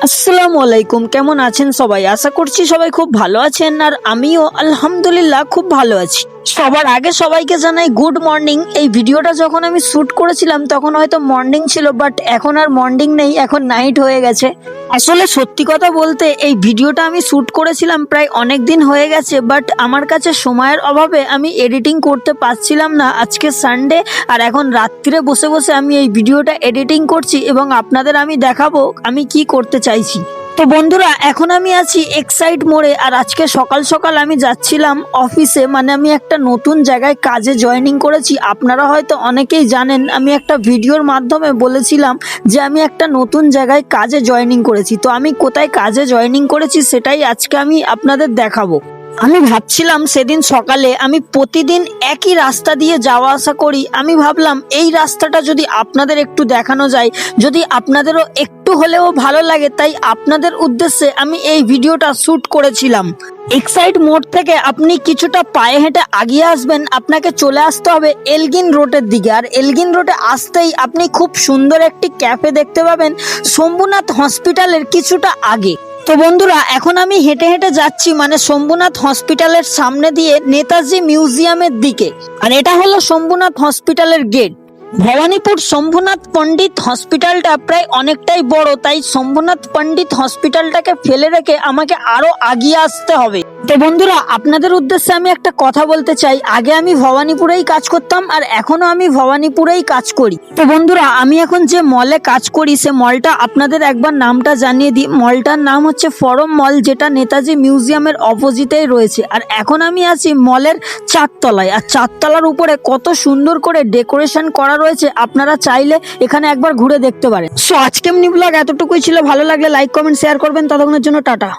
আসসালামু আলাইকুম, কেমন আছেন সবাই? আশা করছি সবাই খুব ভালো আছেন, আর আমিও আলহামদুলিল্লাহ খুব ভালো আছি। সবার আগে সবাইকে জানাই গুড মর্নিং। এই ভিডিওটা যখন আমি শুট করেছিলাম তখন হয়তো মর্নিং ছিল, বাট এখন আর মর্নিং নেই, এখন নাইট হয়ে গেছে। আসলে সত্যি কথা বলতে এই ভিডিওটা আমি শুট করেছিলাম প্রায় অনেক দিন হয়ে গেছে, বাট আমার কাছে সময়ের অভাবে আমি এডিটিং করতে পারছিলাম না। আজকে সানডে, আর এখন রাত্রিরে বসে বসে আমি এই ভিডিওটা এডিটিং করছি এবং আপনাদের আমি দেখাবো আমি কি করতে চাইছি। তো বন্ধুরা, এখন আমি আছি এক্সাইড মোড়ে, আর আজকে সকাল সকাল আমি যাচ্ছিলাম অফিসে। মানে আমি একটা নতুন জায়গায় কাজে জয়েনিং করেছি। আপনারা হয়তো অনেকেই জানেন, আমি একটা ভিডিওর মাধ্যমে বলেছিলাম যে আমি একটা নতুন জায়গায় কাজে জয়েনিং করেছি। তো আমি কোথায় কাজে জয়েনিং করেছি সেটাই আজকে আমি আপনাদের দেখাবো। আমি ভাবছিলাম সেদিন সকালে আমি প্রতিদিন একই রাস্তা দিয়ে যাওয়া আসা করি, আমি ভাবলাম এই রাস্তাটা যদি আপনাদের একটু দেখানো যায়, যদি আপনাদেরও একটু হলেও ভালো লাগে, তাই আপনাদের উদ্দেশ্যে আমি এই ভিডিওটা শুট করেছিলাম। এক্সাইড মোড় থেকে আপনি কিছুটা পায়ে হেঁটে আগিয়ে আসবেন, আপনাকে চলে আসতে হবে এলগিন রোডের দিকে। আর এলগিন রোডে আসতেই আপনি খুব সুন্দর একটি ক্যাফে দেখতে পাবেন শম্ভুনাথ হসপিটালের কিছুটা আগে। তো বন্ধুরা, এখন আমি হেঁটে হেঁটে যাচ্ছি মানে শম্ভুনাথ হসপিটালের সামনে দিয়ে নেতাজি মিউজিয়ামের দিকে। আর এটা হলো শম্ভুনাথ হসপিটালের গেট। ভবানীপুর শম্ভুনাথ পণ্ডিত হসপিটালটা প্রায় অনেকটাই বড়, তাই শম্ভুনাথ পণ্ডিত হসপিটালটাকে ফেলে রেখে আমাকে আরো আগিয়ে আসতে হবে। তো বন্ধুরা, আপনাদের উদ্দেশ্যে আমি একটা কথা বলতে চাই। আগে আমি ভবানীপুরেই কাজ করতাম, আর এখনো আমি ভবানীপুরেই কাজ করি। তো বন্ধুরা, আমি এখন যে মলে কাজ করি সে মলটা আপনাদের একবার নামটা জানিয়ে দিই। মলটার নাম হচ্ছে ফরম মল, যেটা নেতাজি মিউজিয়ামের অপোজিটেই রয়েছে। আর এখন আমি আছি মলের 4 তলায়, আর 4 তলার উপরে কত সুন্দর করে ডেকোরেশন করা রয়েছে, আপনারা চাইলে এখানে একবার ঘুরে দেখতে পারেন। সো আজকে মিনি ব্লগ এতটুকুই ছিল। ভালো লাগলে লাইক কমেন্ট শেয়ার করবেন। ততক্ষণের জন্য টাটা।